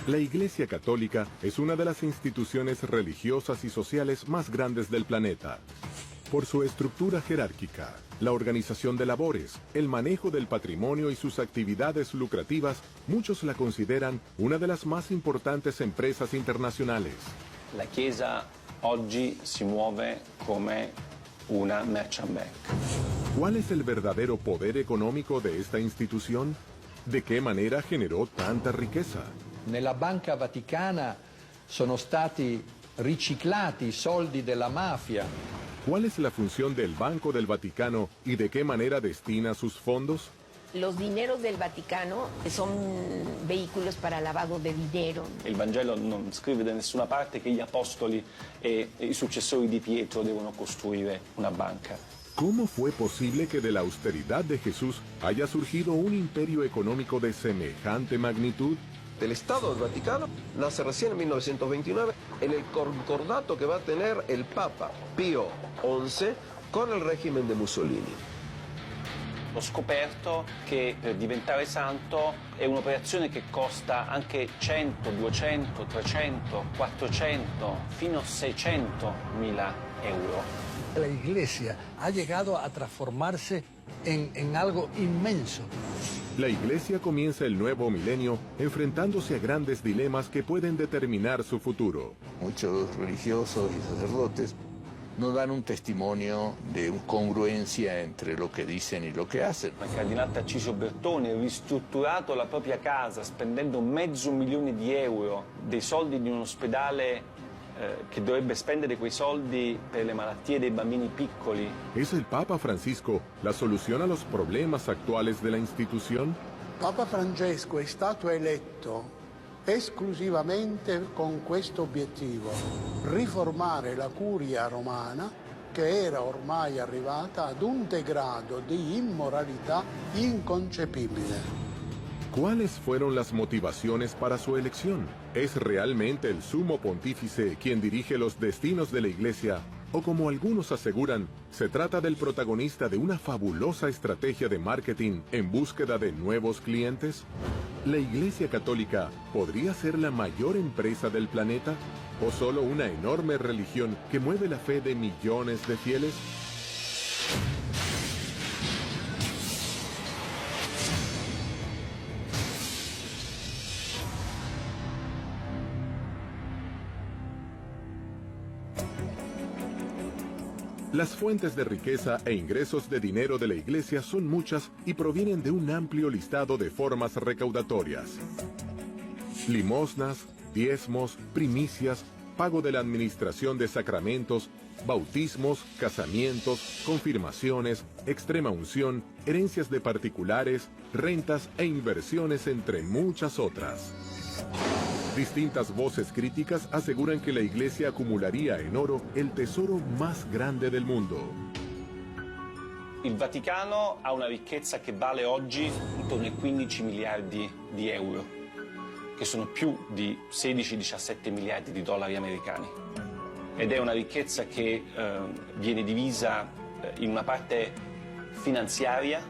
La Iglesia Católica es una de las instituciones religiosas y sociales más grandes del planeta. Por su estructura jerárquica, la organización de labores, el manejo del patrimonio y sus actividades lucrativas, muchos la consideran una de las más importantes empresas internacionales. La Chiesa oggi si muove come una merchant bank. ¿Cuál es el verdadero poder económico de esta institución? ¿De qué manera generó tanta riqueza? Nella Banca Vaticana sono stati riciclati i soldi della mafia. ¿Cuál es la función del Banco del Vaticano y de qué manera destina sus fondos? Los dineros del Vaticano son vehículos para lavado de dinero. Il Vangelo non scrive da nessuna parte che gli apostoli e i successori di Pietro devono costruire una banca. ¿Cómo fue posible que de la austeridad de Jesús haya surgido un imperio económico de semejante magnitud? El Estado del Vaticano nace recién en 1929 en el concordato que va a tener el Papa Pío XI con il regime di Mussolini. Ho scoperto che per diventare santo è un'operazione che costa anche 100, 200, 300, 400, fino a 600 mila euro. La Iglesia ha llegado a transformarse en algo inmenso. La Iglesia comienza el nuevo milenio enfrentándose a grandes dilemas que pueden determinar su futuro. Muchos religiosos y sacerdotes no dan un testimonio de congruencia entre lo che dicono e lo che hacen. Il cardinale Tarcisio Bertone ha ristrutturato la propria casa spendendo €500.000 dei soldi di un ospedale che dovrebbe spendere quei soldi per le malattie dei bambini piccoli. ¿Es el Papa Francisco la solución a los problemas actuales de la institución? Papa Francesco è stato eletto esclusivamente con questo obiettivo: riformare la curia romana, che era ormai arrivata ad un degrado di immoralità inconcepibile. ¿Cuáles fueron las motivaciones para su elección? ¿Es realmente el sumo pontífice quien dirige los destinos de la Iglesia? ¿O como algunos aseguran, se trata del protagonista de una fabulosa estrategia de marketing en búsqueda de nuevos clientes? ¿La Iglesia Católica podría ser la mayor empresa del planeta? ¿O solo una enorme religión que mueve la fe de millones de fieles? Las fuentes de riqueza e ingresos de dinero de la Iglesia son muchas y provienen de un amplio listado de formas recaudatorias. Limosnas, diezmos, primicias, pago de la administración de sacramentos, bautismos, casamientos, confirmaciones, extrema unción, herencias de particulares, rentas e inversiones, entre muchas otras. Distintas voces críticas aseguran que la Iglesia acumularía en oro el tesoro más grande del mundo. Il Vaticano ha una ricchezza che vale oggi intorno ai 15 miliardi di euro, che sono più di 16-17 miliardi di dollari americani. Ed è una ricchezza che viene divisa in una parte finanziaria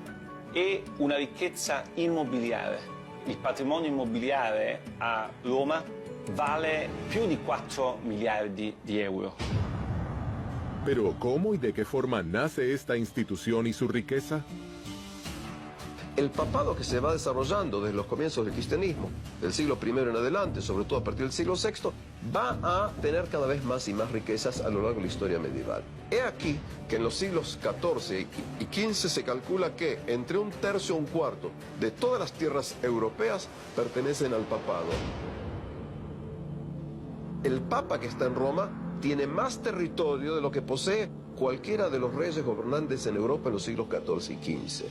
e una ricchezza immobiliare. Il patrimonio immobiliare a Roma vale più di 4 miliardi di euro. Pero ¿cómo y de qué forma nace esta institución y su riqueza? El papado que se va desarrollando desde los comienzos del cristianismo, del siglo I en adelante, sobre todo a partir del siglo VI, va a tener cada vez más y más riquezas a lo largo de la historia medieval. He aquí que en los siglos XIV y XV se calcula que entre un tercio y un cuarto de todas las tierras europeas pertenecen al papado. El papa que está en Roma tiene más territorio de lo que posee cualquiera de los reyes gobernantes en Europa en los siglos XIV y XV.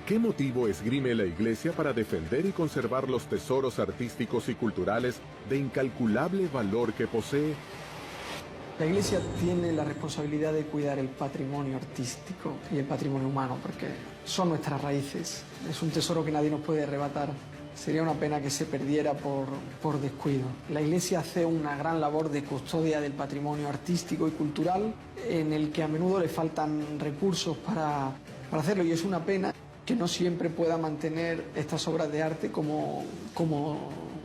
¿Qué motivo esgrime la Iglesia para defender y conservar los tesoros artísticos y culturales de incalculable valor que posee? La Iglesia tiene la responsabilidad de cuidar el patrimonio artístico y el patrimonio humano, porque son nuestras raíces. Es un tesoro que nadie nos puede arrebatar. Sería una pena que se perdiera por descuido. La Iglesia hace una gran labor de custodia del patrimonio artístico y cultural, en el que a menudo le faltan recursos para hacerlo, y es una pena. que no siempre pueda mantener estas obras de arte como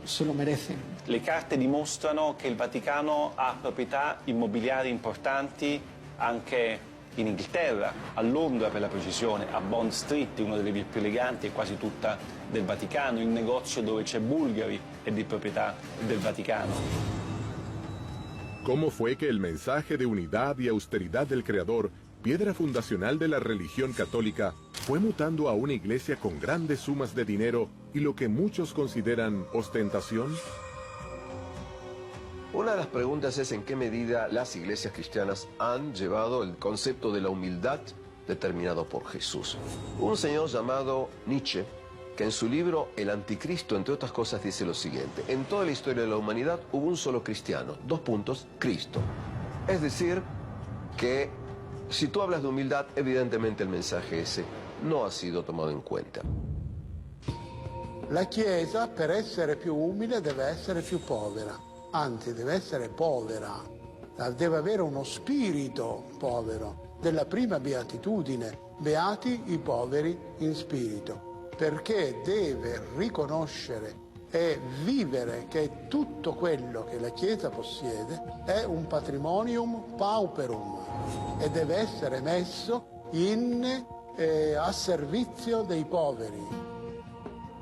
se lo merecen. Le carte dimostrano che il Vaticano ha proprietà immobiliari importanti anche in Inghilterra, a Londra per la precisione, a Bond Street, una delle vie più eleganti e quasi tutta del Vaticano, il negozio dove c'è Bulgari è di proprietà del Vaticano. ¿Cómo fue que el mensaje de unidad y austeridad del Creador, piedra fundacional de la religión católica, fue mutando a una iglesia con grandes sumas de dinero y lo que muchos consideran ostentación? Una de las preguntas es en qué medida las iglesias cristianas han llevado el concepto de la humildad determinado por Jesús. Un señor llamado Nietzsche, que en su libro El Anticristo, entre otras cosas, dice lo siguiente: en toda la historia de la humanidad hubo un solo cristiano, Cristo. Es decir, que si tú hablas de humildad, evidentemente el mensaje ese no ha sido tomado en cuenta. La Chiesa, per essere più umile, deve essere più povera, anzi deve essere povera, deve avere uno spirito povero, della prima beatitudine, beati i poveri in spirito, perché deve riconoscere e vivere che tutto quello che la Chiesa possiede è un patrimonium pauperum e deve essere messo a servizio dei poveri.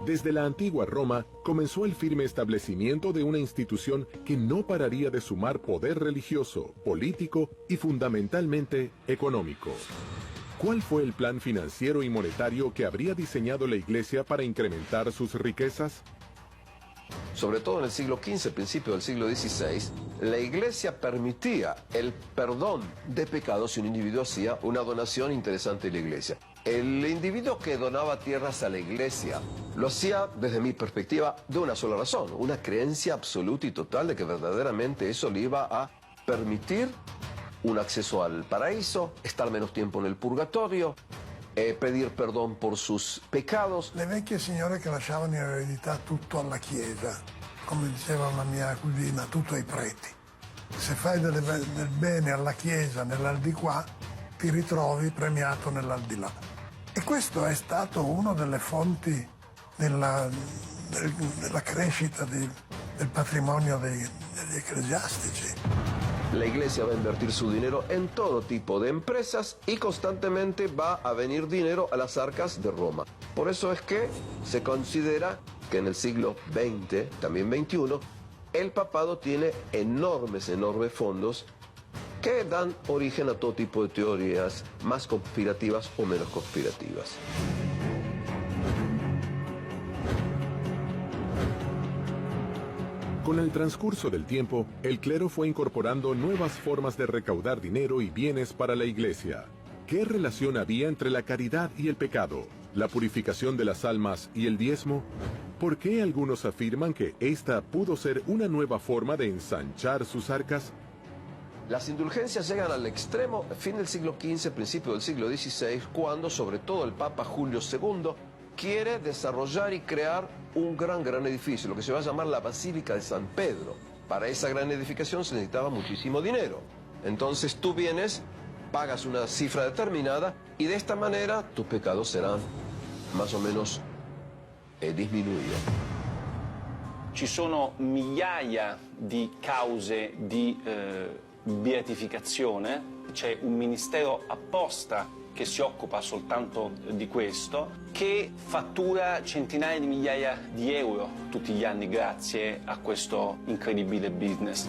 Desde la antigua Roma comenzó el firme establecimiento de una institución que no pararía de sumar poder religioso, político y fundamentalmente económico. ¿Cuál fue el plan financiero y monetario que habría diseñado la Iglesia para incrementar sus riquezas? Sobre todo en el siglo XV, principio del siglo XVI, la Iglesia permitía el perdón de pecados si un individuo hacía una donación interesante a la Iglesia. El individuo que donaba tierras a la Iglesia lo hacía, desde mi perspectiva, de una sola razón: una creencia absoluta y total de que verdaderamente eso le iba a permitir un acceso al paraíso, estar menos tiempo en el purgatorio, pedir perdón por sus pecados. Le vecchie signore che lasciavano in eredità tutto alla Chiesa, come diceva una mia cugina, tutto ai preti. Se fai del bene alla Chiesa nell'aldilà, ti ritrovi premiato nell'aldilà. E questo è stato una delle fonti della crescita del patrimonio degli ecclesiastici. La Iglesia va a invertir su dinero en todo tipo de empresas y constantemente va a venir dinero a las arcas de Roma. Por eso es que se considera que en el siglo XX, también XXI, el papado tiene enormes fondos que dan origen a todo tipo de teorías más conspirativas o menos conspirativas. Con el transcurso del tiempo, el clero fue incorporando nuevas formas de recaudar dinero y bienes para la Iglesia. ¿Qué relación había entre la caridad y el pecado, la purificación de las almas y el diezmo? ¿Por qué algunos afirman que esta pudo ser una nueva forma de ensanchar sus arcas? Las indulgencias llegan al extremo fin del siglo XV, principio del siglo XVI, cuando sobre todo el Papa Julio II quiere desarrollar y crear un gran edificio, lo que se va a llamar la Basílica de San Pedro. Para esa gran edificación se necesitaba muchísimo dinero. Entonces tú vienes, pagas una cifra determinada y de esta manera tus pecados serán más o menos disminuidos. Ci sono migliaia di cause di beatificazione, c'è un ministero apposta che si occupa soltanto di questo, che fattura centinaia di migliaia di euro tutti gli anni grazie a questo incredibile business.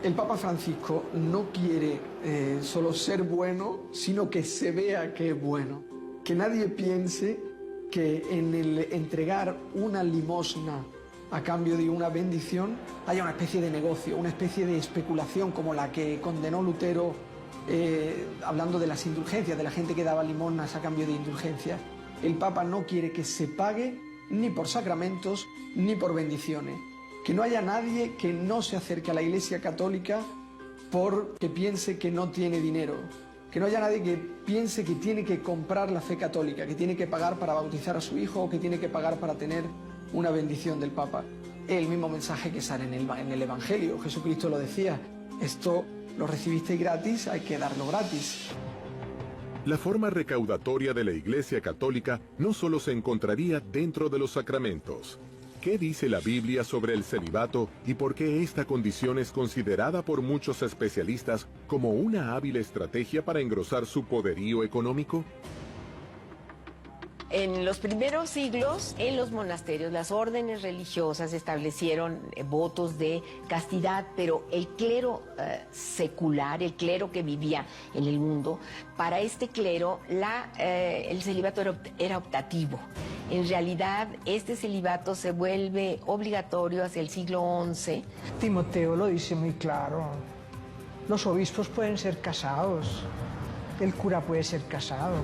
El Papa Francisco no quiere solo ser bueno, sino que se vea que es bueno. Que nadie piense que en el entregar una limosna a cambio de una bendición haya una especie de negocio, una especie de especulación como la que condenó Lutero, hablando de las indulgencias, de la gente que daba limosnas a cambio de indulgencias. El Papa no quiere que se pague ni por sacramentos ni por bendiciones. Que no haya nadie que no se acerque a la Iglesia Católica porque piense que no tiene dinero. Que no haya nadie que piense que tiene que comprar la fe católica, que tiene que pagar para bautizar a su hijo o que tiene que pagar para tener una bendición del Papa. El mismo mensaje que sale en el Evangelio. Jesucristo lo decía: esto lo recibisteis gratis, hay que darlo gratis. La forma recaudatoria de la Iglesia Católica no solo se encontraría dentro de los sacramentos. ¿Qué dice la Biblia sobre el celibato y por qué esta condición es considerada por muchos especialistas como una hábil estrategia para engrosar su poderío económico? En los primeros siglos, en los monasterios, las órdenes religiosas establecieron votos de castidad, pero el clero secular, el clero que vivía en el mundo, para este clero el celibato era optativo. En realidad, este celibato se vuelve obligatorio hacia el siglo XI. Timoteo lo dice muy claro. Los obispos pueden ser casados, el cura puede ser casado.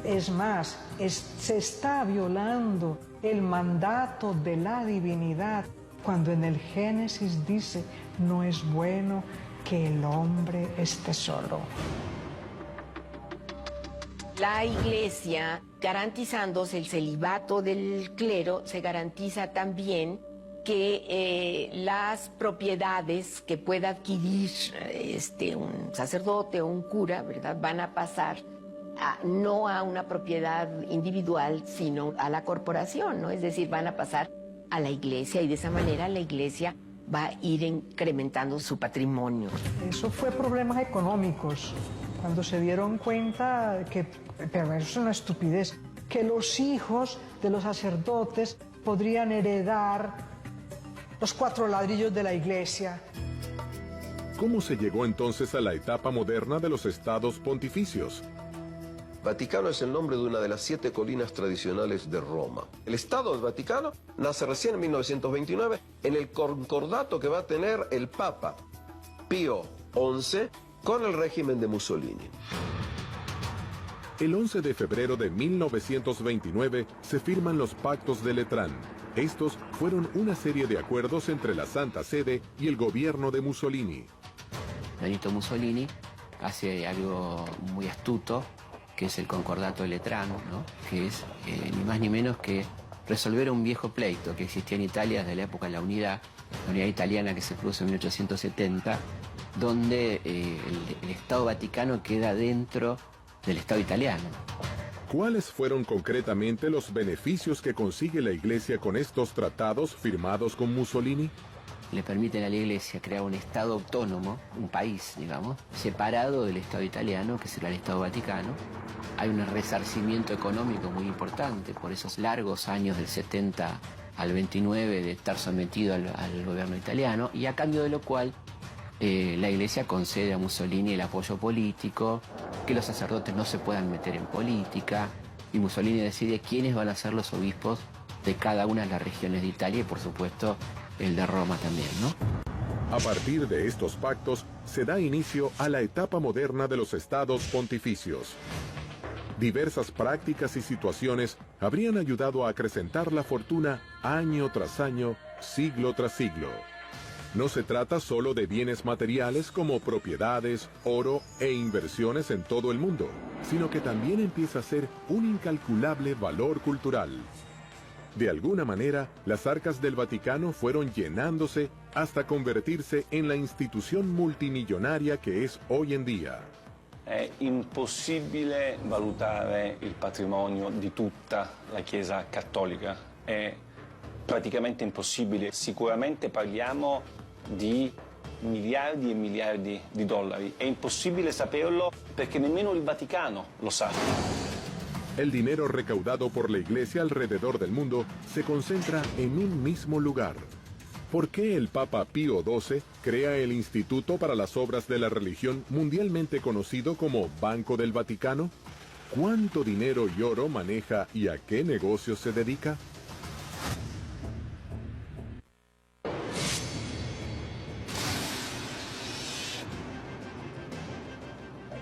Es más, se está violando el mandato de la divinidad cuando en el Génesis dice, no es bueno que el hombre esté solo. La Iglesia, garantizándose el celibato del clero, se garantiza también que las propiedades que pueda adquirir un sacerdote o un cura, ¿verdad?, van a pasar no a una propiedad individual, sino a la corporación, ¿no? Es decir, van a pasar a la Iglesia y de esa manera la Iglesia va a ir incrementando su patrimonio. Eso fue problemas económicos, cuando se dieron cuenta que, pero eso es una estupidez, que los hijos de los sacerdotes podrían heredar los 4 ladrillos de la Iglesia. ¿Cómo se llegó entonces a la etapa moderna de los estados pontificios? Vaticano es el nombre de una de las 7 colinas tradicionales de Roma. El Estado del Vaticano nace recién en 1929 en el concordato que va a tener el Papa Pío XI con el régimen de Mussolini. El 11 de febrero de 1929 se firman los Pactos de Letrán. Estos fueron una serie de acuerdos entre la Santa Sede y el gobierno de Mussolini. Benito Mussolini hace algo muy astuto, que es el Concordato de Letrán, ¿no? Que es ni más ni menos que resolver un viejo pleito que existía en Italia desde la época de la unidad italiana que se produce en 1870, donde el Estado Vaticano queda dentro del Estado italiano. ¿Cuáles fueron concretamente los beneficios que consigue la Iglesia con estos tratados firmados con Mussolini? Le permiten a la Iglesia crear un Estado autónomo, un país, digamos, separado del Estado italiano, que será el Estado Vaticano. Hay un resarcimiento económico muy importante por esos largos años del 70 al 29 de estar sometido al gobierno italiano, y a cambio de lo cual la Iglesia concede a Mussolini el apoyo político, que los sacerdotes no se puedan meter en política, y Mussolini decide quiénes van a ser los obispos de cada una de las regiones de Italia y, por supuesto, el de Roma también, ¿no? A partir de estos pactos, se da inicio a la etapa moderna de los estados pontificios. Diversas prácticas y situaciones habrían ayudado a acrecentar la fortuna año tras año, siglo tras siglo. No se trata solo de bienes materiales como propiedades, oro e inversiones en todo el mundo, sino que también empieza a ser un incalculable valor cultural. De alguna manera, las arcas del Vaticano fueron llenándose hasta convertirse en la institución multimillonaria que es hoy en día. È impossibile valutare il patrimonio di tutta la Chiesa cattolica, è praticamente impossibile. Sicuramente parliamo di miliardi e miliardi di dollari. È impossibile saperlo perché nemmeno il Vaticano lo sa. El dinero recaudado por la Iglesia alrededor del mundo se concentra en un mismo lugar. ¿Por qué el Papa Pío XII crea el Instituto para las Obras de la Religión, mundialmente conocido como Banco del Vaticano? ¿Cuánto dinero y oro maneja y a qué negocios se dedica?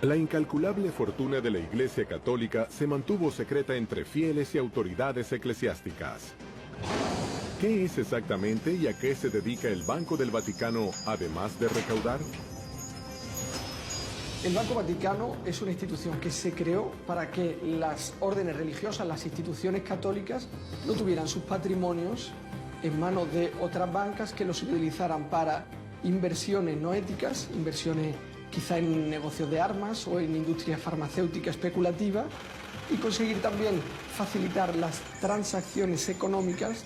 La incalculable fortuna de la Iglesia Católica se mantuvo secreta entre fieles y autoridades eclesiásticas. ¿Qué es exactamente y a qué se dedica el Banco del Vaticano, además de recaudar? El Banco Vaticano es una institución que se creó para que las órdenes religiosas, las instituciones católicas, no tuvieran sus patrimonios en manos de otras bancas que los utilizaran para inversiones no éticas, inversiones quizá en negocios de armas o en industria farmacéutica especulativa, y conseguir también facilitar las transacciones económicas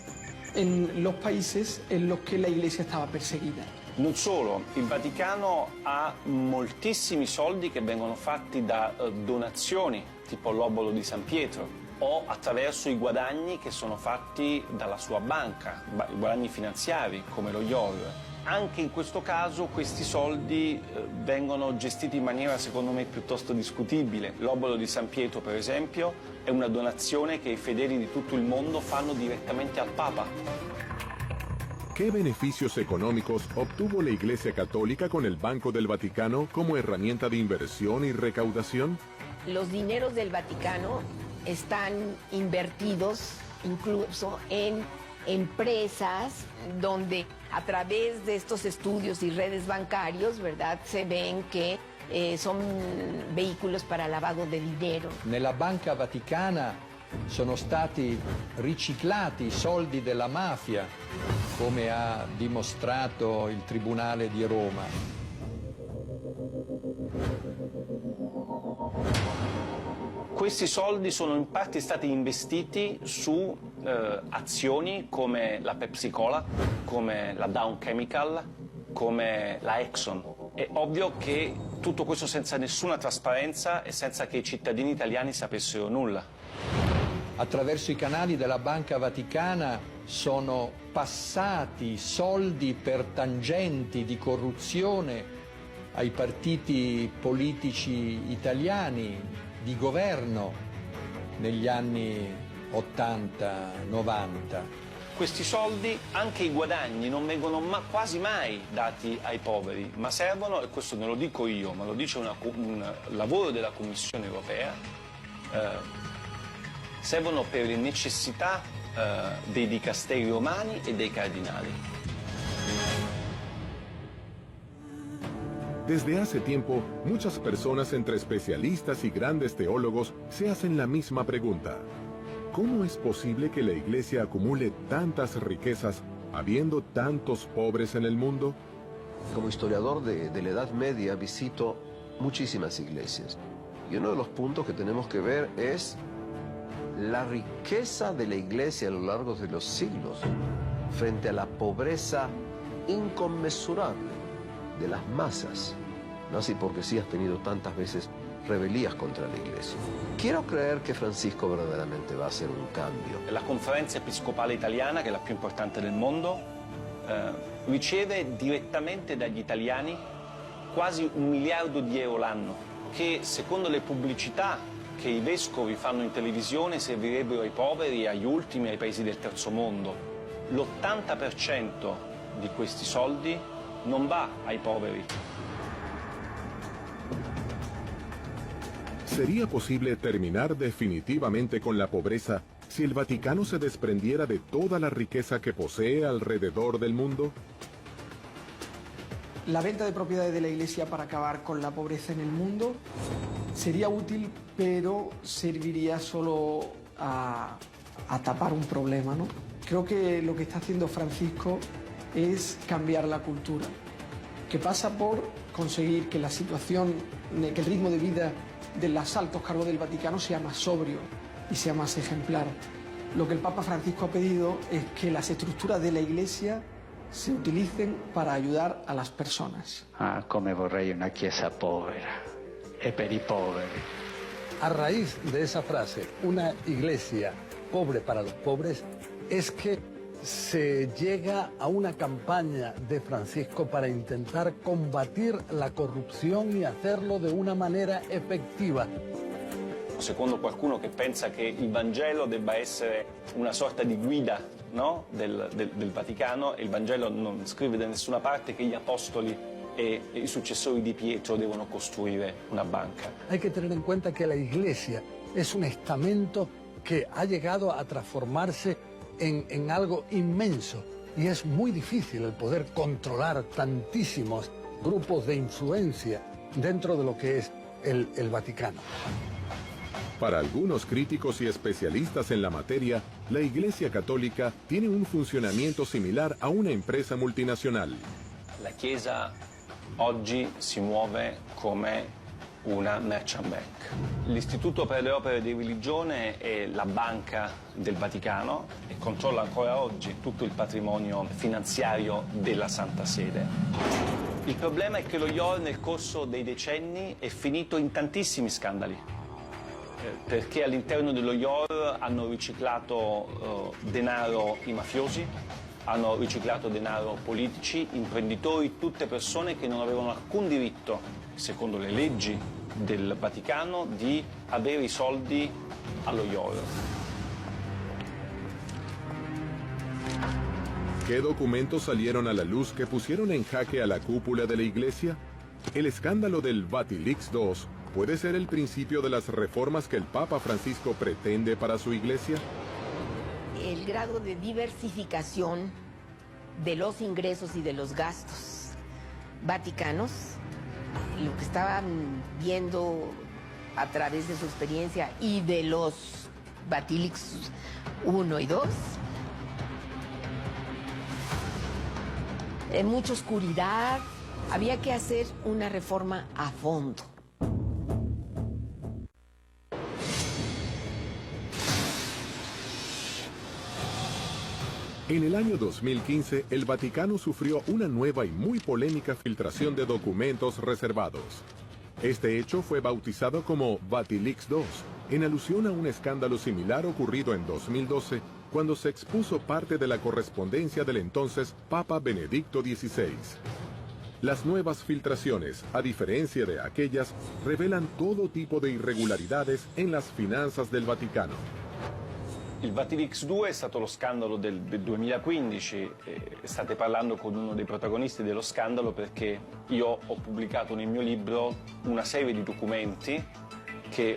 en los países en los que la Iglesia estaba perseguida. Non solo, il Vaticano ha moltissimi soldi che vengono fatti da donazioni, tipo l'obolo di San Pietro, o attraverso i guadagni che sono fatti dalla sua banca, i guadagni finanziari come lo IOR. Anche in questo caso questi soldi vengono gestiti in maniera secondo me piuttosto discutibile. L'obolo di San Pietro, per esempio, è una donazione che i fedeli di tutto il mondo fanno direttamente al Papa. ¿Qué beneficios económicos obtuvo la Iglesia Católica con el Banco del Vaticano como herramienta de inversión y recaudación? Los dineros del Vaticano están invertidos incluso en empresas donde a través de estos estudios y redes bancarios, ¿verdad?, se ven que son vehículos para lavado de dinero. Nella Banca Vaticana sono stati riciclati i soldi della mafia, come ha dimostrato il Tribunale di Roma. Questi soldi sono in parte stati investiti su azioni come la Pepsi Cola, come la Dow Chemical, come la Exxon. È ovvio che tutto questo senza nessuna trasparenza e senza che i cittadini italiani sapessero nulla. Attraverso i canali della Banca Vaticana sono passati soldi per tangenti di corruzione ai partiti politici italiani di governo negli anni 80-90. Questi soldi, anche i guadagni, non vengono quasi mai dati ai poveri, ma servono, e questo non lo dico io, ma lo dice un lavoro della Commissione europea, servono per le necessità dei dicasteri romani e dei cardinali. Desde hace tiempo, muchas personas entre especialistas y grandes teólogos se hacen la misma pregunta. ¿Cómo es posible que la Iglesia acumule tantas riquezas habiendo tantos pobres en el mundo? Como historiador de la Edad Media visito muchísimas iglesias. Y uno de los puntos que tenemos que ver es la riqueza de la Iglesia a lo largo de los siglos frente a la pobreza inconmensurable de las masas. No así porque sí has tenido tantas veces rebelías contra la Iglesia. Quiero creer que Francisco verdaderamente va a hacer un cambio. La Conferenza Episcopale Italiana, che è la più importante del mondo, riceve direttamente dagli italiani quasi 1 miliardo di euro l'anno, che secondo le pubblicità che i vescovi fanno in televisione servirebbero ai poveri, agli ultimi, ai paesi del terzo mondo. L'80% di questi soldi non va ai poveri. ¿Sería posible terminar definitivamente con la pobreza si el Vaticano se desprendiera de toda la riqueza que posee alrededor del mundo? La venta de propiedades de la Iglesia para acabar con la pobreza en el mundo sería útil, pero serviría solo a tapar un problema, ¿no? Creo que lo que está haciendo Francisco es cambiar la cultura, que pasa por conseguir que la situación, que el ritmo de vida de los altos cargos del Vaticano sea más sobrio y sea más ejemplar. Lo que el Papa Francisco ha pedido es que las estructuras de la Iglesia se utilicen para ayudar a las personas. Ah, come vorrei una chiesa povera e per i poveri. A raíz de esa frase, una iglesia pobre para los pobres, es que se llega a una campaña de Francisco para intentar combatir la corrupción y hacerlo de una manera effettiva. Secondo qualcuno che pensa che il Vangelo debba essere una sorta di guida, no? del Vaticano, e il Vangelo non scrive da nessuna parte che gli apostoli e i successori di Pietro devono costruire una banca. Hay que tener en cuenta que la iglesia es un estamento que ha llegado a transformarse en algo inmenso, y es muy difícil el poder controlar tantísimos grupos de influencia dentro de lo que es el Vaticano. Para algunos críticos y especialistas en la materia, la Iglesia Católica tiene un funcionamiento similar a una empresa multinacional. La Chiesa oggi si muove come una merchant bank. L'Istituto per le opere di religione è la banca del Vaticano e controlla ancora oggi tutto il patrimonio finanziario della Santa Sede. Il problema è che lo IOR nel corso dei decenni è finito in tantissimi scandali, perché all'interno dello IOR hanno riciclato denaro i mafiosi, hanno riciclato denaro politici, imprenditori, tutte persone che non avevano alcun diritto, secondo le leggi del Vaticano, di avere i soldi allo IOR. ¿Qué documentos salieron a la luz que pusieron en jaque a la cúpula de la Iglesia? El escándalo del Vatilix II puede ser el principio de las reformas que el Papa Francisco pretende para su Iglesia. El grado de diversificación de los ingresos y de los gastos vaticanos, lo que estaban viendo a través de su experiencia y de los Vatilix 1 y 2, mucha oscuridad, había que hacer una reforma a fondo. En el año 2015, el Vaticano sufrió una nueva y muy polémica filtración de documentos reservados. Este hecho fue bautizado como Vatilix II, en alusión a un escándalo similar ocurrido en 2012, cuando se expuso parte de la correspondencia del entonces Papa Benedicto XVI. Las nuevas filtraciones, a diferencia de aquellas, revelan todo tipo de irregolaridades en las finanzas del Vaticano. Il Vatilix 2 è stato lo scandalo del 2015, state parlando con uno dei protagonisti dello scandalo perché io ho pubblicato nel mio libro una serie di documenti che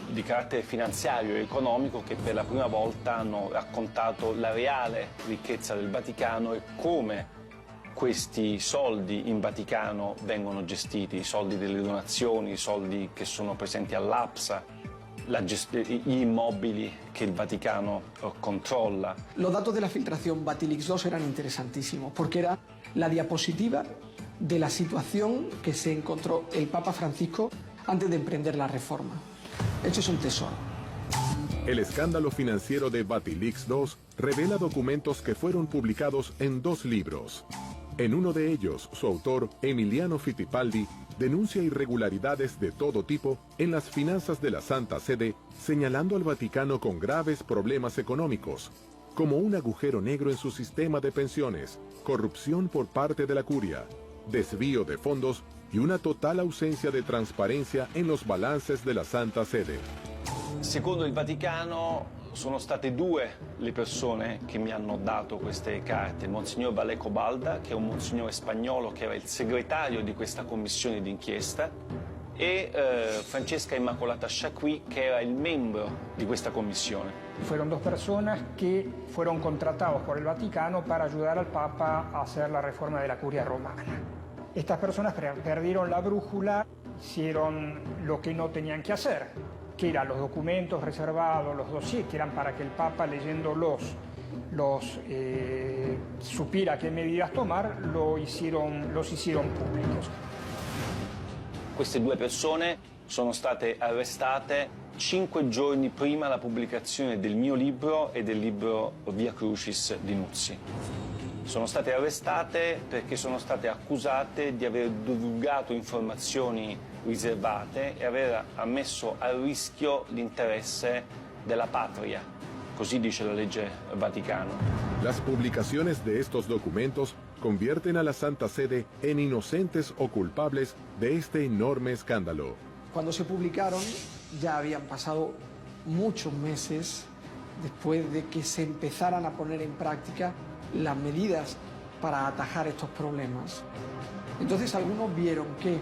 di carattere finanziario e economico che per la prima volta hanno raccontato la reale ricchezza del Vaticano e come questi soldi in Vaticano vengono gestiti, i soldi delle donazioni, i soldi che sono presenti all'APSA, gli immobili que el Vaticano controla. Los datos de la filtración Vatilix II eran interesantísimos porque era la diapositiva de la situación que se encontró el Papa Francisco antes de emprender la reforma. Esto es un tesoro. El escándalo financiero de Vatilix II revela documentos que fueron publicados en 2 libros. En uno de ellos, su autor, Emiliano Fittipaldi, denuncia irregularidades de todo tipo en las finanzas de la Santa Sede, señalando al Vaticano con graves problemas económicos, como un agujero negro en su sistema de pensiones, corrupción por parte de la curia, desvío de fondos y una total ausencia de transparencia en los balances de la Santa Sede. Secondo il Vaticano sono state 2 le persone che mi hanno dato queste carte, il Monsignor Valeco Balda, che è un monsignore spagnolo che era il segretario di questa commissione d'inchiesta, e Francesca Immacolata Chacqui, che era il membro di questa commissione. Fueron 2 personas que fueron contratados por el Vaticano para ayudar al Papa a hacer la reforma de la curia romana. Estas personas perdieron la brújula, hicieron lo que no tenían que hacer, que eran los documentos reservados, los dossiers, que eran para que el Papa leyéndolos supiera qué medidas tomar, los hicieron públicos. Queste 2 persone sono state arrestate 5 giorni prima la pubblicazione del mio libro e del libro Via Crucis di Nuzzi. Sono state arrestate perché sono state accusate di aver divulgato informazioni riservate e aver messo a rischio l'interesse della patria, così dice la legge Vaticano. Las publicaciones de estos documentos convierten a la Santa Sede en inocentes o culpables de este enorme escándalo. Cuando se publicaron ya habían pasado muchos meses después de que se empezaran a poner en práctica las medidas para atajar estos problemas. Entonces algunos vieron que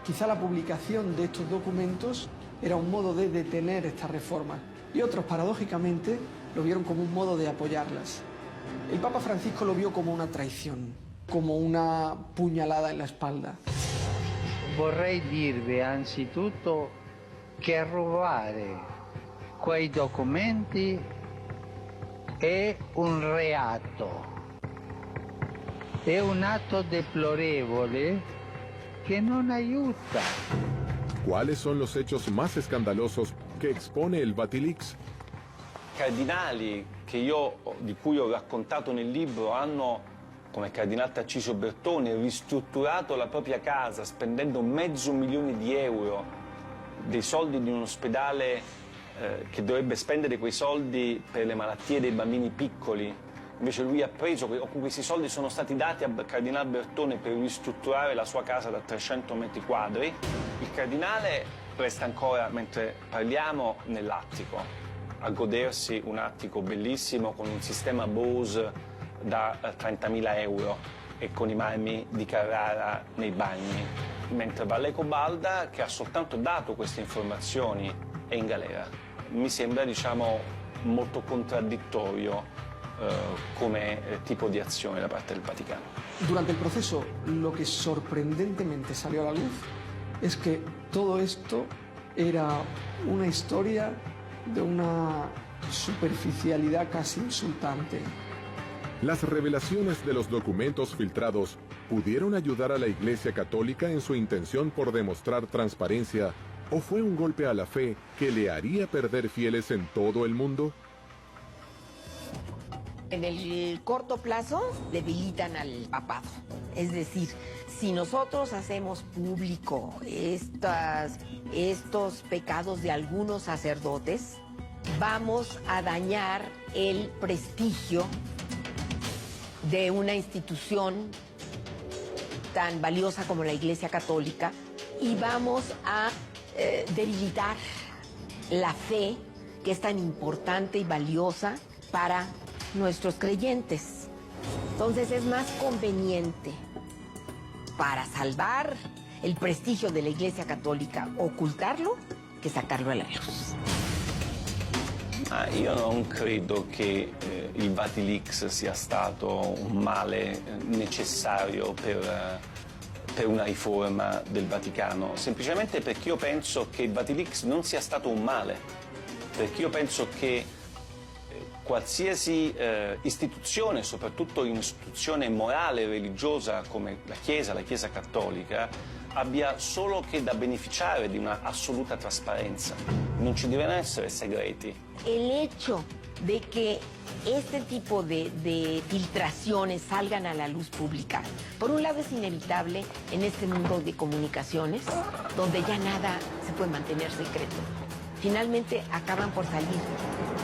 quizá la publicación de estos documentos era un modo de detener estas reformas y otros, paradójicamente, lo vieron como un modo de apoyarlas. El Papa Francisco lo vio como una traición, como una puñalada en la espalda. Vorrei dirvi anzitutto che rubare quei documenti è un reato. È un atto deplorevole che non aiuta. ¿Cuáles son los hechos más escandalosos que expone el Vatilix? Cardinali di cui ho raccontato nel libro hanno, come il cardinale Tarcisio Bertone, ristrutturato la propria casa spendendo €500.000 dei soldi di un ospedale che dovrebbe spendere quei soldi per le malattie dei bambini piccoli. Invece lui ha preso, questi soldi sono stati dati al cardinale Bertone per ristrutturare la sua casa da 300 metri quadri. Il cardinale resta ancora, mentre parliamo, nell'attico, a godersi un attico bellissimo con un sistema Bose da €30.000 e con i marmi di Carrara nei bagni, mentre Valleco-Balda, che ha soltanto dato queste informazioni, è in galera. Mi sembra, diciamo, molto contraddittorio come tipo di azione da parte del Vaticano. Durante el proceso, lo que sorprendentemente salió a la luz es que todo esto era una historia de una superficialidad casi insultante. Las revelaciones de los documentos filtrados pudieron ayudar a la Iglesia Católica en su intención por demostrar transparencia, ¿o fue un golpe a la fe que le haría perder fieles en todo el mundo? En el corto plazo debilitan al papado. Es decir, si nosotros hacemos público estos pecados de algunos sacerdotes, vamos a dañar el prestigio de una institución tan valiosa como la Iglesia Católica y vamos a debilitar la fe que es tan importante y valiosa para nuestros creyentes. Entonces es más conveniente para salvar el prestigio de la Iglesia Católica ocultarlo che sacarlo alla luz. Io non credo che il Vatilix sia stato un male necessario per una riforma del Vaticano, semplicemente perché io penso che il Vatilix non sia stato un male, perché io penso che qualsiasi istituzione, soprattutto un'istituzione morale e religiosa come la Chiesa Cattolica, abbia solo che da beneficiare di una assoluta trasparenza. Non ci devono essere segreti. El hecho de que este tipo de filtraciones salgan a la luz pública, por un lado es inevitable en este mundo de comunicaciones, donde ya nada se puede mantener secreto. Finalmente acaban por salir.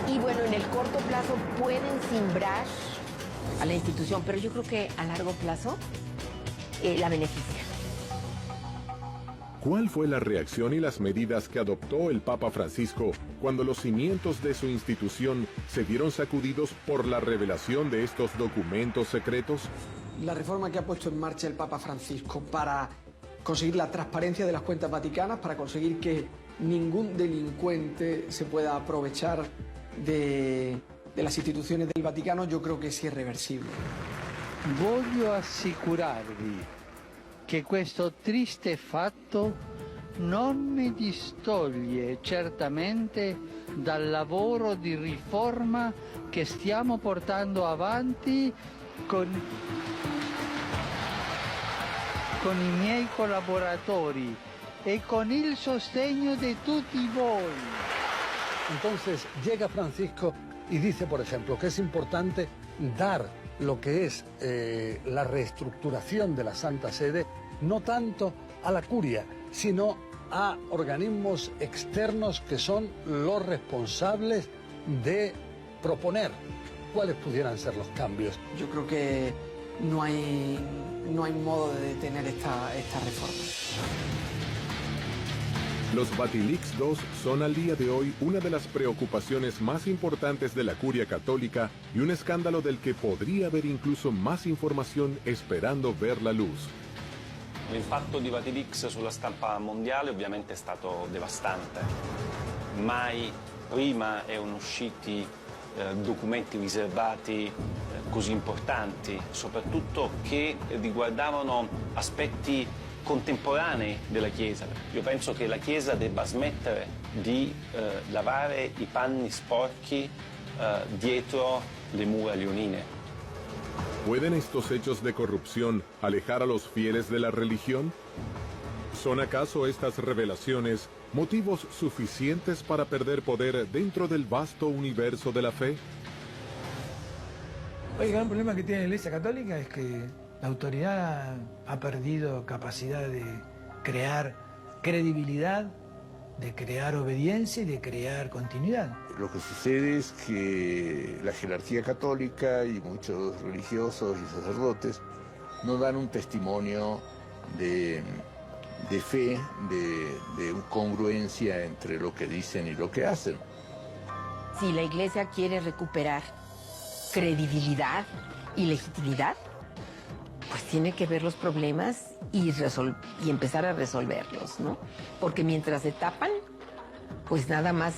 Y bueno, en el corto plazo pueden simbrar a la institución, pero yo creo que a largo plazo la beneficia. ¿Cuál fue la reacción y las medidas que adoptó el Papa Francisco cuando los cimientos de su institución se vieron sacudidos por la revelación de estos documentos secretos? La reforma que ha puesto en marcha el Papa Francisco para conseguir la transparencia de las cuentas vaticanas, para conseguir que ningún delincuente se pueda aprovechar de las instituciones del Vaticano, yo creo que sí es irreversible. Voglio assicurarvi che questo triste fatto non mi distoglie certamente dal lavoro di riforma che stiamo portando avanti con i miei collaboratori e con il sostegno di tutti voi. Entonces llega Francisco y dice, por ejemplo, que es importante dar lo que es la reestructuración de la Santa Sede, no tanto a la curia, sino a organismos externos que son los responsables de proponer cuáles pudieran ser los cambios. Yo creo que no hay modo de detener esta reforma. Los Vatilix II son al día de hoy una de las preocupaciones más importantes de la Curia Católica y un escándalo del que podría haber incluso más información esperando ver la luz. L'impatto di Vatilix sulla stampa mondiale ovviamente è stato devastante. Mai prima erano usciti documenti riservati così importanti, soprattutto che riguardavano aspetti contemporanei della Chiesa. Io penso che la Chiesa debba smettere di lavare i panni sporchi dietro le mura leonine. ¿Pueden estos hechos de corrupción alejar a los fieles de la religión? ¿Son acaso estas revelaciones motivos suficientes para perder poder dentro del vasto universo de la fe? El gran problema que tiene la Iglesia Católica es que la autoridad ha perdido capacidad de crear credibilidad, de crear obediencia y de crear continuidad. Lo que sucede es que la jerarquía católica y muchos religiosos y sacerdotes no dan un testimonio de fe, de congruencia entre lo que dicen y lo que hacen. Si la Iglesia quiere recuperar credibilidad y legitimidad, pues tiene que ver los problemas y empezar a resolverlos, ¿no? Porque mientras se tapan, pues nada más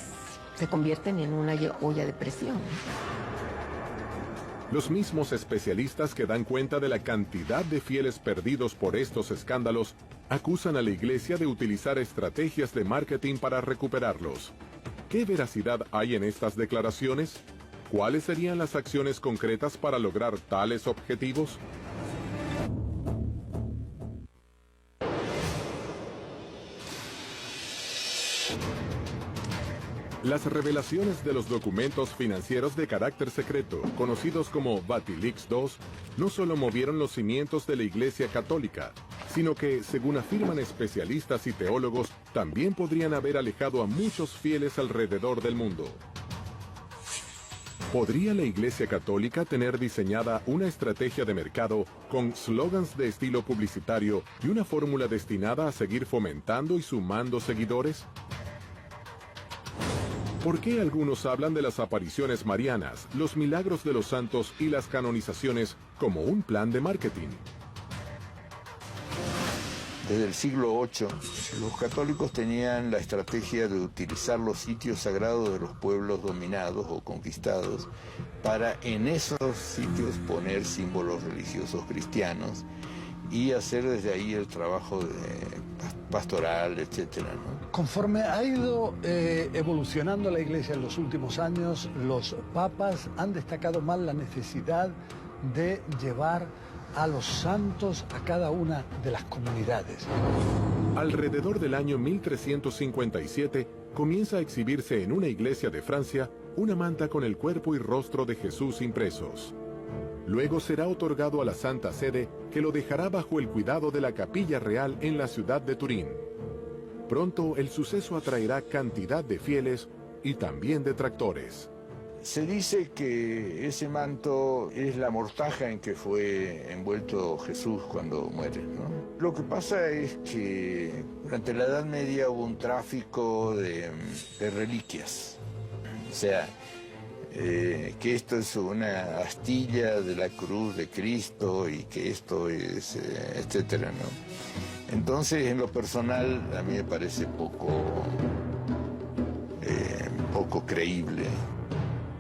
se convierten en una olla de presión. Los mismos especialistas que dan cuenta de la cantidad de fieles perdidos por estos escándalos acusan a la Iglesia de utilizar estrategias de marketing para recuperarlos. ¿Qué veracidad hay en estas declaraciones? ¿Cuáles serían las acciones concretas para lograr tales objetivos? Las revelaciones de los documentos financieros de carácter secreto, conocidos como Vatilix II, no solo movieron los cimientos de la Iglesia Católica, sino que, según afirman especialistas y teólogos, también podrían haber alejado a muchos fieles alrededor del mundo. ¿Podría la Iglesia Católica tener diseñada una estrategia de mercado con slogans de estilo publicitario y una fórmula destinada a seguir fomentando y sumando seguidores? ¿Por qué algunos hablan de las apariciones marianas, los milagros de los santos y las canonizaciones como un plan de marketing? Desde el siglo VIII, los católicos tenían la estrategia de utilizar los sitios sagrados de los pueblos dominados o conquistados para en esos sitios poner símbolos religiosos cristianos y hacer desde ahí el trabajo pastoral, etcétera, ¿no? Conforme ha ido evolucionando la Iglesia en los últimos años, los papas han destacado más la necesidad de llevar a los santos a cada una de las comunidades. Alrededor del año 1357 comienza a exhibirse en una iglesia de Francia una manta con el cuerpo y rostro de Jesús impresos. Luego será otorgado a la Santa Sede, que lo dejará bajo el cuidado de la Capilla Real en la ciudad de Turín. Pronto el suceso atraerá cantidad de fieles y también detractores. Se dice que ese manto es la mortaja en que fue envuelto Jesús cuando muere, ¿no? Lo que pasa es que durante la Edad Media hubo un tráfico de reliquias. O sea, que esto es una astilla de la cruz de Cristo y que esto es, etcétera, ¿no? Entonces, en lo personal, a mí me parece poco creíble.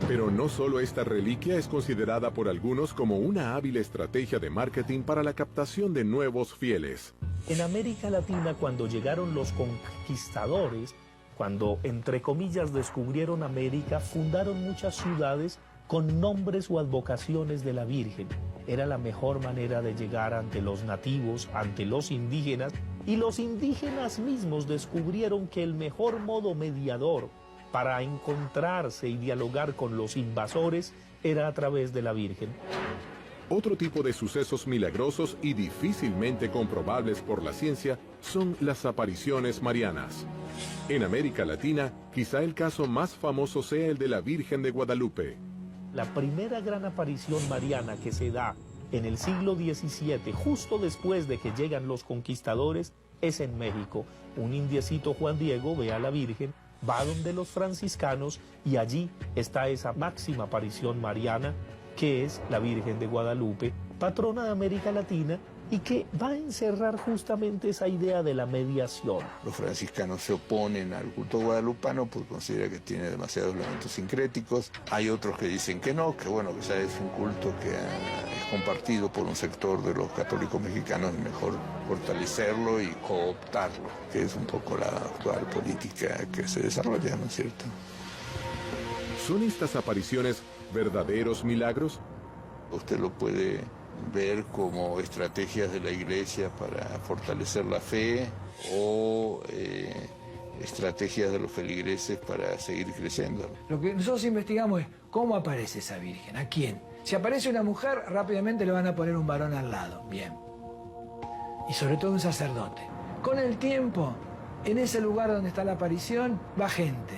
Pero no solo esta reliquia es considerada por algunos como una hábil estrategia de marketing para la captación de nuevos fieles. En América Latina, cuando llegaron los conquistadores, cuando, entre comillas, descubrieron América, fundaron muchas ciudades con nombres o advocaciones de la Virgen. Era la mejor manera de llegar ante los nativos, ante los indígenas, y los indígenas mismos descubrieron que el mejor modo mediador para encontrarse y dialogar con los invasores era a través de la Virgen. Otro tipo de sucesos milagrosos y difícilmente comprobables por la ciencia son las apariciones marianas. En América Latina, quizá el caso más famoso sea el de la Virgen de Guadalupe. La primera gran aparición mariana que se da en el siglo XVII, justo después de que llegan los conquistadores, es en México. Un indiecito, Juan Diego, ve a la Virgen, va donde los franciscanos y allí está esa máxima aparición mariana que es la Virgen de Guadalupe, patrona de América Latina y que va a encerrar justamente esa idea de la mediación. Los franciscanos se oponen al culto guadalupano porque consideran que tiene demasiados elementos sincréticos. Hay otros que dicen que no, que bueno, que ya es un culto que es compartido por un sector de los católicos mexicanos, y mejor fortalecerlo y cooptarlo, que es un poco la actual política que se desarrolla, ¿no es cierto? ¿Son estas apariciones verdaderos milagros? Usted lo puede ver como estrategias de la Iglesia para fortalecer la fe o estrategias de los feligreses para seguir creciendo. Lo que nosotros investigamos es cómo aparece esa Virgen, a quién. Si aparece una mujer, rápidamente le van a poner un varón al lado, bien. Y sobre todo un sacerdote. Con el tiempo, en ese lugar donde está la aparición, va gente.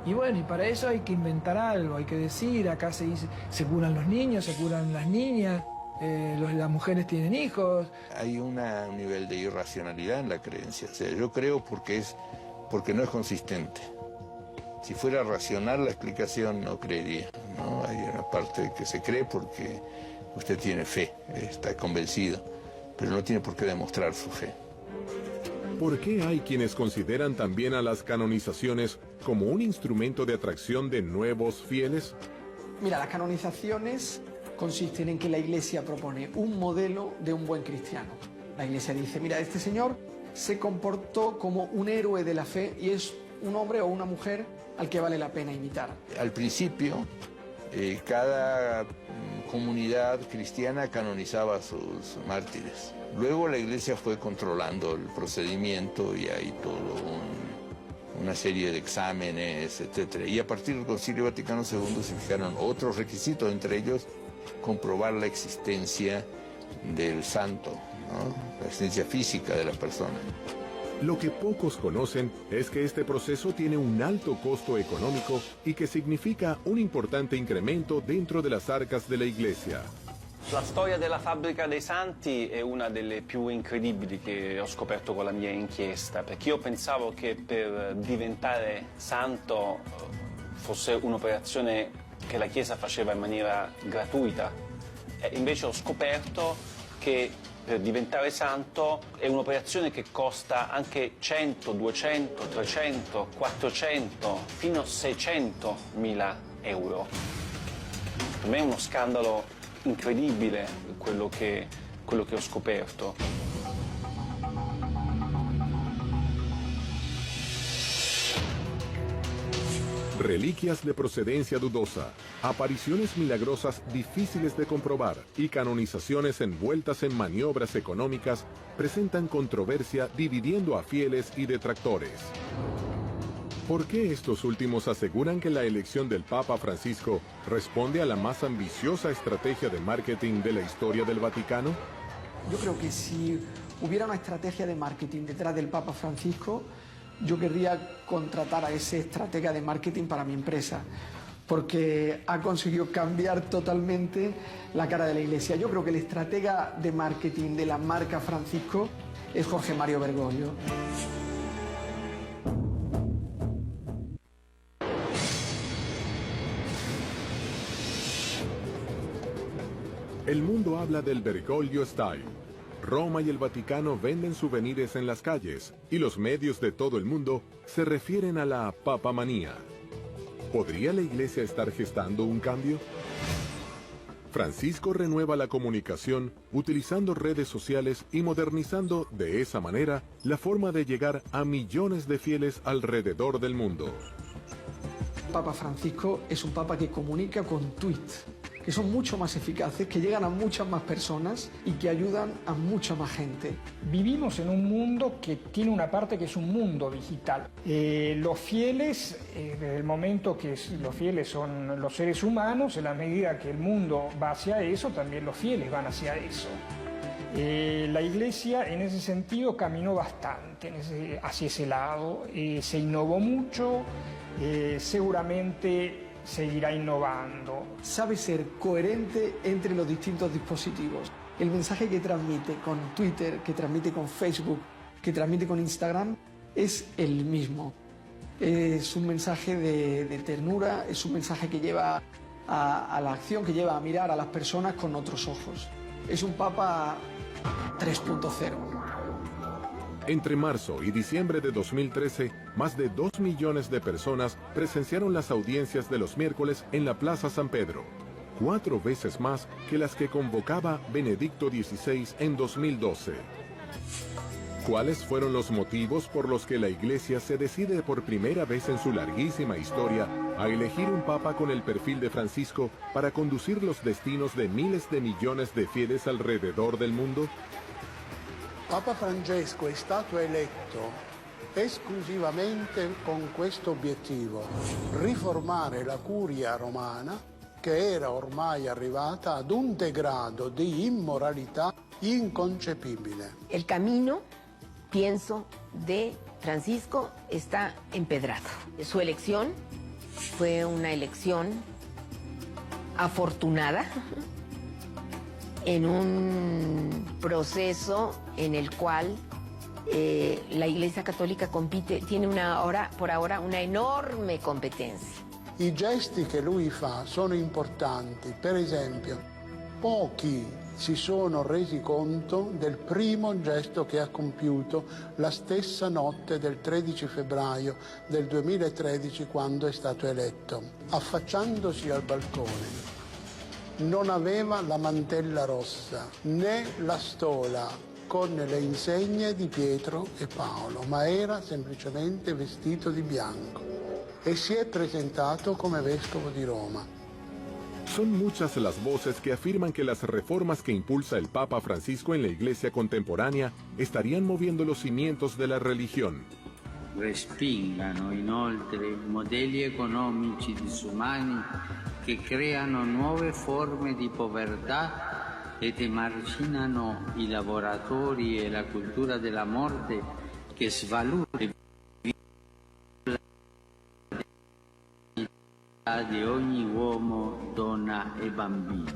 Y bueno, y para eso hay que inventar algo, hay que decir, acá se curan los niños, se curan las niñas, las mujeres tienen hijos. Hay un nivel de irracionalidad en la creencia. O sea, yo creo porque no es consistente. Si fuera racional la explicación no creería, ¿no? Hay una parte que se cree porque usted tiene fe, está convencido, pero no tiene por qué demostrar su fe. ¿Por qué hay quienes consideran también a las canonizaciones como un instrumento de atracción de nuevos fieles? Mira, las canonizaciones consisten en que la Iglesia propone un modelo de un buen cristiano. La Iglesia dice, mira, este señor se comportó como un héroe de la fe y es un hombre o una mujer al que vale la pena imitar. Al principio, cada comunidad cristiana canonizaba a sus mártires. Luego la Iglesia fue controlando el procedimiento y hay una serie de exámenes, etc. Y a partir del Concilio Vaticano II se fijaron otros requisitos, entre ellos comprobar la existencia del santo, ¿no? La existencia física de la persona. Lo que pocos conocen es que este proceso tiene un alto costo económico y que significa un importante incremento dentro de las arcas de la Iglesia. La storia della fabbrica dei santi è una delle più incredibili che ho scoperto con la mia inchiesta, perché io pensavo che per diventare santo fosse un'operazione che la Chiesa faceva in maniera gratuita. E invece ho scoperto che per diventare santo è un'operazione che costa anche 100, 200, 300, 400, fino a 600.000 euro. Per me è uno scandalo incredibile quello che ho scoperto. Reliquias de procedencia dudosa, apariciones milagrosas difíciles de comprobar y canonizaciones envueltas en maniobras económicas presentan controversia dividiendo a fieles y detractores. ¿Por qué estos últimos aseguran que la elección del Papa Francisco responde a la más ambiciosa estrategia de marketing de la historia del Vaticano? Yo creo que si hubiera una estrategia de marketing detrás del Papa Francisco, yo querría contratar a ese estratega de marketing para mi empresa, porque ha conseguido cambiar totalmente la cara de la Iglesia. Yo creo que el estratega de marketing de la marca Francisco es Jorge Mario Bergoglio. El mundo habla del Bergoglio Style. Roma y el Vaticano venden souvenirs en las calles y los medios de todo el mundo se refieren a la papamanía. ¿Podría la Iglesia estar gestando un cambio? Francisco renueva la comunicación utilizando redes sociales y modernizando de esa manera la forma de llegar a millones de fieles alrededor del mundo. Papa Francisco es un papa que comunica con tweets, que son mucho más eficaces, que llegan a muchas más personas y que ayudan a mucha más gente. Vivimos en un mundo que tiene una parte que es un mundo digital. Los fieles, desde el momento que los fieles son los seres humanos, en la medida que el mundo va hacia eso, también los fieles van hacia eso. La Iglesia en ese sentido caminó bastante hacia ese lado, se innovó mucho, seguramente seguirá innovando. Sabe ser coherente entre los distintos dispositivos. El mensaje que transmite con Twitter, que transmite con Facebook, que transmite con Instagram, es el mismo. Es un mensaje de ternura, es un mensaje que lleva a la acción, que lleva a mirar a las personas con otros ojos. Es un Papa 3.0. Entre marzo y diciembre de 2013, más de 2 millones de personas presenciaron las audiencias de los miércoles en la Plaza San Pedro, 4 veces más que las que convocaba Benedicto XVI en 2012. ¿Cuáles fueron los motivos por los que la Iglesia se decide por primera vez en su larguísima historia a elegir un papa con el perfil de Francisco para conducir los destinos de miles de millones de fieles alrededor del mundo? Papa Francesco è stato eletto esclusivamente con questo obiettivo, riformare la curia romana che era ormai arrivata ad un degrado di immoralità inconcepibile. El camino, pienso, de Francisco está empedrado. Su elección fue una elección afortunada en un proceso en el cual la Iglesia Cattolica tiene por ahora una enorme competencia. I gesti che lui fa sono importanti, per esempio, pochi si sono resi conto del primo gesto che ha compiuto la stessa notte del 13 febbraio del 2013 quando è stato eletto. Affacciandosi al balcone, non aveva la mantella rossa né la stola con le insegne di Pietro e Paolo, ma era semplicemente vestito di bianco e si è presentato come vescovo di Roma. Son muchas las voces que afirman que las reformas que impulsa el Papa Francisco en la Iglesia contemporánea estarían moviendo los cimientos de la religión. Respingano inoltre modelli economici disumani che creano nuove forme di povertà ed emarginano i lavoratori e la cultura della morte che svaluta di ogni uomo, donna e bambino.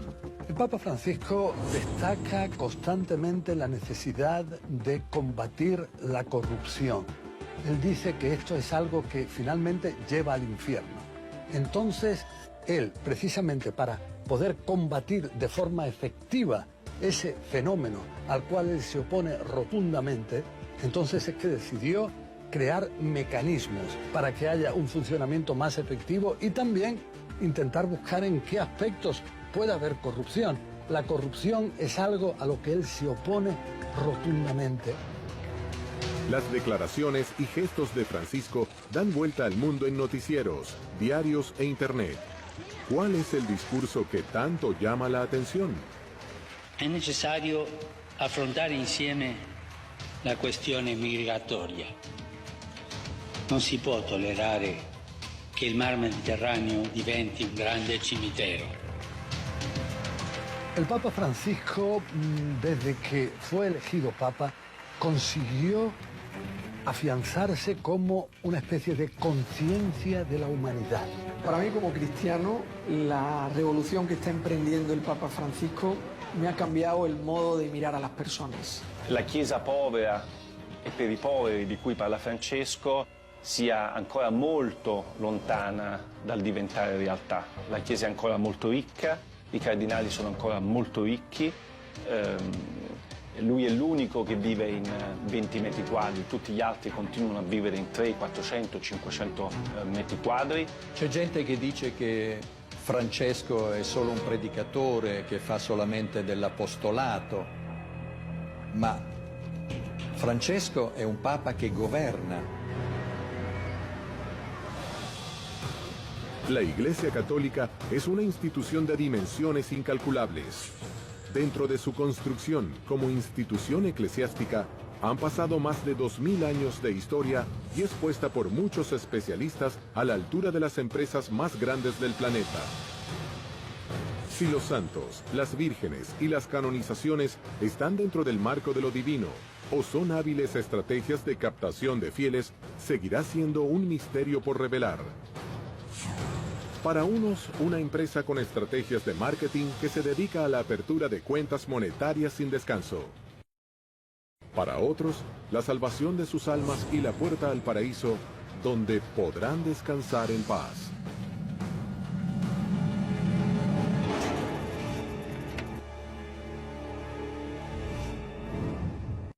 El Papa Francisco destaca constantemente la necesidad de combatir la corrupción. Él dice que esto es algo que finalmente lleva al infierno. Entonces, él, precisamente para poder combatir de forma efectiva ese fenómeno al cual él se opone rotundamente, entonces es que decidió crear mecanismos para que haya un funcionamiento más efectivo y también intentar buscar en qué aspectos puede haber corrupción. La corrupción es algo a lo que él se opone rotundamente. Las declaraciones y gestos de Francisco dan vuelta al mundo en noticieros, diarios e internet. ¿Cuál es el discurso que tanto llama la atención? È necessario affrontare insieme la questione migratoria. Non si può tollerare che il mar Mediterraneo diventi un grande cimitero. El Papa Francisco, desde que fue elegido Papa, consiguió afianzarse como una especie de conciencia de la humanidad. Para mí, como cristiano, la revolución que está emprendiendo el Papa Francisco me ha cambiado el modo de mirar a las personas. La Chiesa povera e per i poveri di cui parla Francesco sia ancora molto lontana dal diventare realtà. La Chiesa è ancora molto ricca, i cardinali sono ancora molto ricchi, lui è l'unico che vive in 20 metri quadri, tutti gli altri continuano a vivere in 300, 400, 500 metri quadri. C'è gente che dice che Francesco è solo un predicatore che fa solamente dell'apostolato, ma Francesco è un papa che governa. La Iglesia Católica es una institución de dimensiones incalculables. Dentro de su construcción como institución eclesiástica, han pasado más de 2000 años de historia y es puesta por muchos especialistas a la altura de las empresas más grandes del planeta. Si los santos, las vírgenes y las canonizaciones están dentro del marco de lo divino o son hábiles estrategias de captación de fieles, seguirá siendo un misterio por revelar. Para unos, una empresa con estrategias de marketing que se dedica a la apertura de cuentas monetarias sin descanso. Para otros, la salvación de sus almas y la puerta al paraíso, donde podrán descansar en paz.